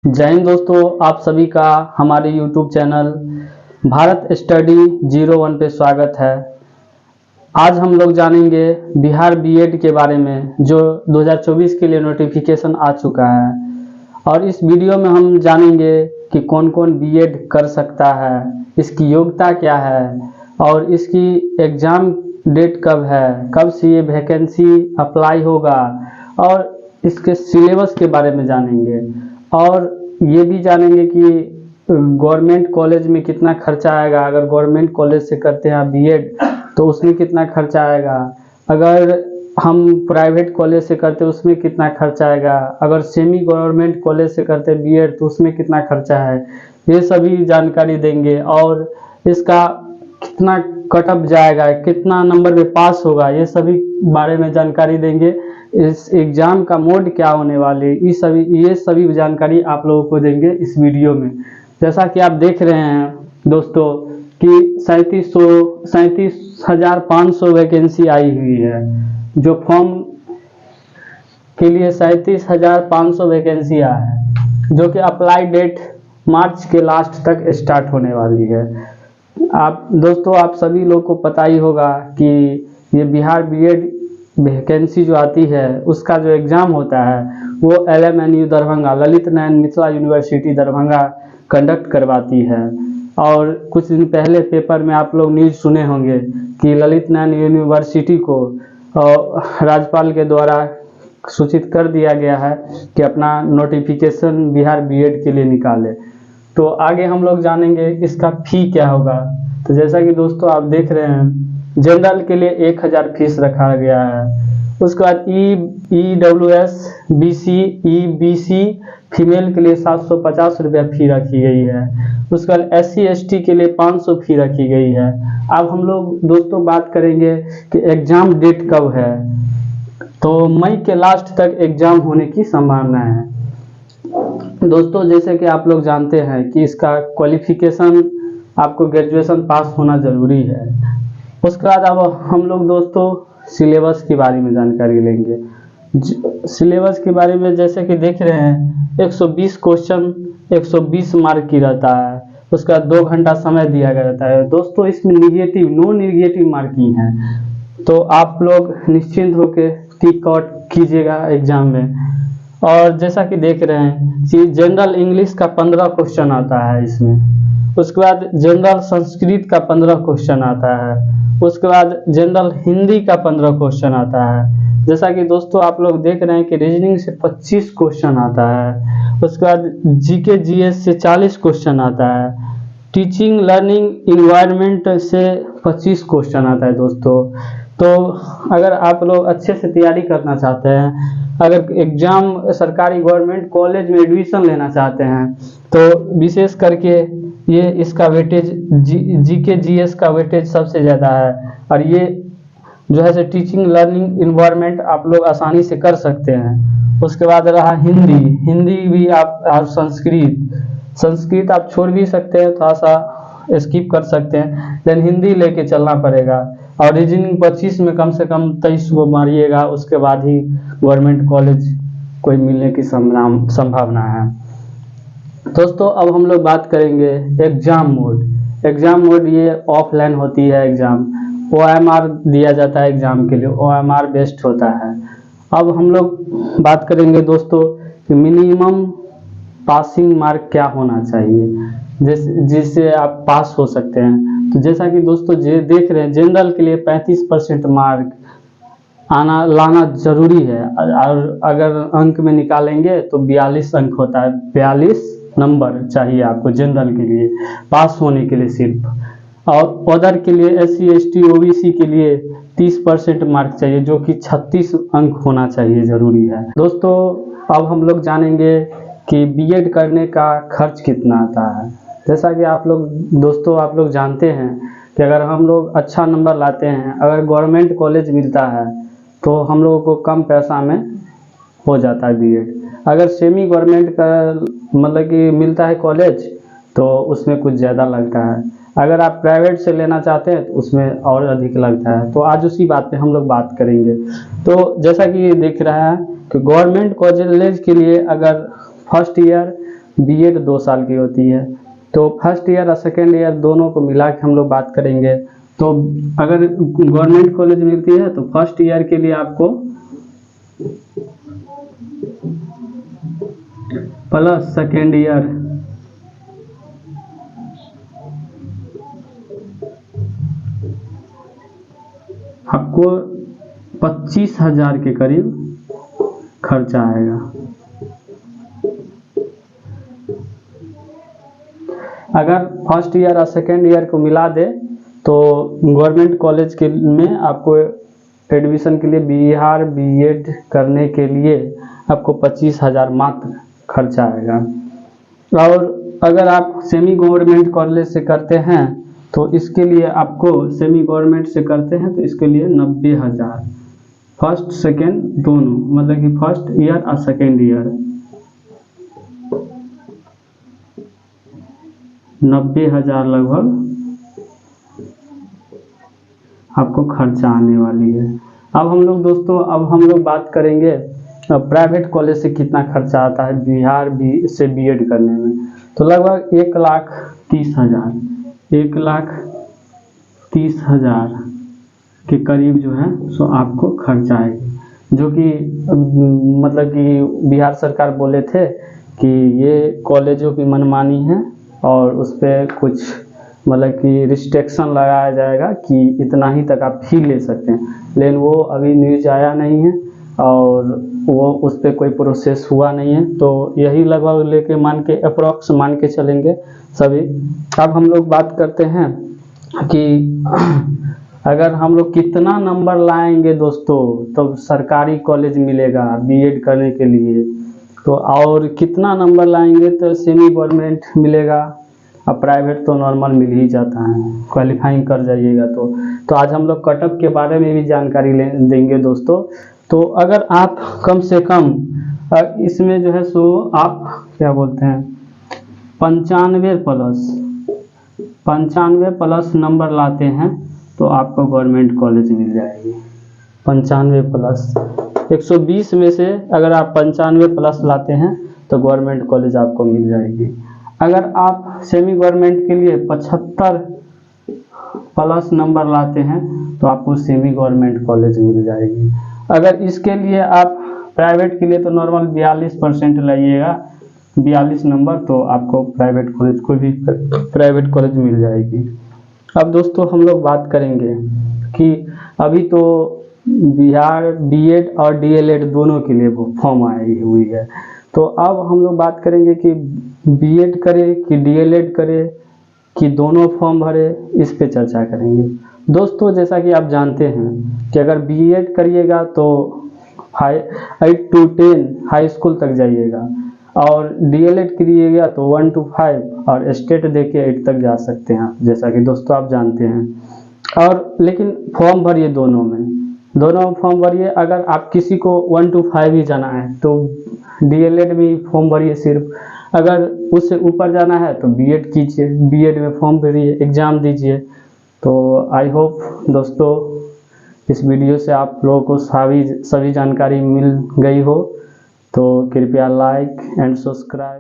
जय हिंद दोस्तों, आप सभी का हमारे YouTube चैनल भारत स्टडी 01 पे स्वागत है। आज हम लोग जानेंगे बिहार बीएड के बारे में, जो 2024 के लिए नोटिफिकेशन आ चुका है। और इस वीडियो में हम जानेंगे कि कौन कौन बीएड कर सकता है, इसकी योग्यता क्या है और इसकी एग्ज़ाम डेट कब है, कब से ये वैकेंसी अप्लाई होगा, और इसके सिलेबस के बारे में जानेंगे। और ये भी जानेंगे कि गवर्नमेंट कॉलेज में कितना खर्चा आएगा। अगर गवर्नमेंट कॉलेज से करते हैं बीएड तो उसमें कितना खर्चा आएगा, अगर हम प्राइवेट कॉलेज से करते हैं उसमें कितना खर्चा आएगा, अगर सेमी गवर्नमेंट कॉलेज से करते हैं बीएड तो उसमें कितना खर्चा है, ये सभी जानकारी देंगे। और इसका कितना कटअप जाएगा, कितना नंबर में पास होगा, ये सभी बारे में जानकारी देंगे। इस एग्ज़ाम का मोड क्या होने वाले, ये सभी जानकारी आप लोगों को देंगे इस वीडियो में। जैसा कि आप देख रहे हैं दोस्तों कि 37,500 वैकेंसी आई हुई है। जो फॉर्म के लिए 37,500 वैकेंसी आया है, जो कि अप्लाई डेट मार्च के लास्ट तक स्टार्ट होने वाली है। आप सभी लोग को पता ही होगा कि ये बिहार बीएड वैकेंसी जो आती है उसका जो एग्ज़ाम होता है वो LMNU Darbhanga, Lalit Narayan Mithila university Darbhanga conduct करवाती है। और कुछ दिन पहले पेपर में आप लोग न्यूज़ सुने होंगे कि ललित नारायण यूनिवर्सिटी को राज्यपाल के द्वारा सूचित कर दिया गया है कि अपना नोटिफिकेशन बिहार बीएड के लिए निकाले। तो आगे हम लोग जानेंगे इसका फ़ी क्या होगा। तो जैसा कि दोस्तों आप देख रहे हैं, जनरल के लिए 1000 फीस रखा गया है। उसके बाद EWS, BC, EBC फीमेल के लिए 750 रुपया फ़ी रखी गई है। उसके बाद SC ST के लिए 500 फ़ी रखी गई है। अब हम लोग दोस्तों बात करेंगे कि एग्ज़ाम डेट कब है। तो मई के लास्ट तक एग्ज़ाम होने की संभावना है दोस्तों। जैसे कि आप लोग जानते हैं कि इसका क्वालिफिकेशन आपको ग्रेजुएशन पास होना ज़रूरी है। उसके बाद अब हम लोग दोस्तों सिलेबस के बारे में जानकारी लेंगे। सिलेबस के बारे में जैसे कि देख रहे हैं, 120 क्वेश्चन 120 मार्क की रहता है। उसका 2 घंटा समय दिया गया रहता है दोस्तों। इसमें नो निगेटिव मार्किंग है, तो आप लोग निश्चिंत होकर टिक आउट कीजिएगा एग्जाम में। और जैसा कि देख रहे हैं कि जनरल इंग्लिश का 15 क्वेश्चन आता है इसमें। उसके बाद जनरल संस्कृत का 15 क्वेश्चन आता है। उसके बाद जनरल हिंदी का 15 क्वेश्चन आता है। जैसा कि दोस्तों आप लोग देख रहे हैं कि रीजनिंग से 25 क्वेश्चन आता है। उसके बाद जीके जीएस से 40 क्वेश्चन आता है। टीचिंग लर्निंग इन्वायरमेंट से 25 क्वेश्चन आता है दोस्तों। तो अगर आप लोग अच्छे से तैयारी करना चाहते हैं, अगर एग्ज़ाम सरकारी गवर्नमेंट कॉलेज में एडमिशन लेना चाहते हैं, तो विशेष करके ये इसका वेटेज जीके जीएस का वेटेज सबसे ज़्यादा है। और ये जो है टीचिंग लर्निंग इन्वायरमेंट आप लोग आसानी से कर सकते हैं। उसके बाद रहा हिंदी भी आप संस्कृत आप छोड़ भी सकते हैं, थोड़ा सा स्किप कर सकते हैं, लेकिन हिंदी लेके चलना पड़ेगा। और रीजनिंग 25 में कम से कम 23 को मारिएगा, उसके बाद ही गवर्नमेंट कॉलेज कोई मिलने की संभावना है दोस्तों। अब हम लोग बात करेंगे एग्ज़ाम मोड। ये ऑफलाइन होती है एग्ज़ाम। OMR दिया जाता है एग्ज़ाम के लिए, OMR बेस्ड होता है। अब हम लोग बात करेंगे दोस्तों कि मिनिमम पासिंग मार्क क्या होना चाहिए जिससे आप पास हो सकते हैं। तो जैसा कि दोस्तों देख रहे हैं, जनरल के लिए 35% मार्क लाना ज़रूरी है। और अगर अंक में निकालेंगे तो 42 अंक होता है। 42 नंबर चाहिए आपको जनरल के लिए पास होने के लिए सिर्फ। और अदर के लिए SC ST OBC के लिए 30% मार्क चाहिए, जो कि 36 अंक होना चाहिए, ज़रूरी है दोस्तों। अब हम लोग जानेंगे कि बीएड करने का खर्च कितना आता है। जैसा कि आप लोग जानते हैं कि अगर हम लोग अच्छा नंबर लाते हैं, अगर गवर्नमेंट कॉलेज मिलता है तो हम लोगों को कम पैसा में हो जाता है बीएड। अगर सेमी गवर्नमेंट का मतलब कि मिलता है कॉलेज तो उसमें कुछ ज़्यादा लगता है। अगर आप प्राइवेट से लेना चाहते हैं तो उसमें और अधिक लगता है। तो आज उसी बात पे हम लोग बात करेंगे। तो जैसा कि देख रहा है कि गवर्नमेंट कॉलेज के लिए अगर फर्स्ट ईयर बीएड 2 साल की होती है। तो फर्स्ट ईयर और सेकेंड ईयर दोनों को मिला के हम लोग बात करेंगे। तो अगर गवर्नमेंट कॉलेज मिलती है तो फर्स्ट ईयर के लिए आपको प्लस सेकेंड ईयर आपको 25,000 के करीब खर्चा आएगा। अगर फर्स्ट ईयर और सेकेंड ईयर को मिला दे तो गवर्नमेंट कॉलेज के में आपको एडमिशन के लिए बिहार बीएड करने के लिए आपको 25,000 मात्र खर्चा आएगा। और अगर आप सेमी गवर्नमेंट कॉलेज से करते हैं तो इसके लिए आपको सेमी गवर्नमेंट से करते हैं तो इसके लिए 90,000 फर्स्ट सेकेंड दोनों, मतलब कि फर्स्ट ईयर और सेकेंड ईयर 90,000 लगभग आपको खर्चा आने वाली है। अब हम लोग दोस्तों बात करेंगे प्राइवेट कॉलेज से कितना खर्चा आता है बिहार से बीएड करने में। तो लगभग 1,30,000 के करीब जो है सो आपको खर्चा आएगी, जो कि मतलब कि बिहार सरकार बोले थे कि ये कॉलेजों की मनमानी है और उस पर कुछ मतलब कि रिस्ट्रिक्शन लगाया जाएगा कि इतना ही तक आप फी ले सकते हैं, लेकिन वो अभी न्यूज आया नहीं है और वो उस पर कोई प्रोसेस हुआ नहीं है। तो यही लगभग लेके मान के अप्रॉक्स मान के चलेंगे सभी। अब हम लोग बात करते हैं कि अगर हम लोग कितना नंबर लाएंगे दोस्तों तो सरकारी कॉलेज मिलेगा बीएड करने के लिए, तो और कितना नंबर लाएंगे तो सेमी गवर्नमेंट मिलेगा। अब प्राइवेट तो नॉर्मल मिल ही जाता है, क्वालिफाइंग कर जाइएगा। तो आज हम लोग कटअप के बारे में भी जानकारी देंगे दोस्तों। तो अगर आप कम से कम इसमें जो है सो आप क्या बोलते हैं 95 प्लस नंबर लाते हैं तो आपको गवर्नमेंट कॉलेज मिल जाएगी। 95 प्लस 120 में से अगर आप 95 प्लस लाते हैं तो गवर्नमेंट कॉलेज आपको मिल जाएगी। अगर आप सेमी गवर्नमेंट के लिए 75 प्लस नंबर लाते हैं तो आपको सेमी गवर्नमेंट कॉलेज मिल जाएगी। अगर इसके लिए आप प्राइवेट के लिए तो नॉर्मल 42% लाइएगा, 42 नंबर, तो आपको प्राइवेट कॉलेज कोई भी प्राइवेट कॉलेज मिल जाएगी। अब दोस्तों हम लोग बात करेंगे कि अभी तो बिहार बीएड और डीएलएड दोनों के लिए फॉर्म आई हुई है। तो अब हम लोग बात करेंगे कि बीएड करे कि डीएलएड करे कि दोनों फॉर्म भरे, इस पे चर्चा करेंगे दोस्तों। जैसा कि आप जानते हैं कि अगर बीएड करिएगा तो 8 to 10 हाई स्कूल तक जाइएगा और डीएलएड करिएगा तो 1 to 5 और स्टेट देके 8 तक जा सकते हैं, जैसा कि दोस्तों आप जानते हैं। और लेकिन फॉर्म भरिए दोनों फॉर्म भरिए। अगर आप किसी को 1 to 5 ही जाना है तो डीएलएड में फॉर्म भरिए सिर्फ, अगर उससे ऊपर जाना है तो बीएड कीजिए, बीएड में फॉर्म भरिए, एग्ज़ाम दीजिए। तो आई होप दोस्तों इस वीडियो से आप लोगों को सभी जानकारी मिल गई हो, तो कृपया लाइक एंड सब्सक्राइब।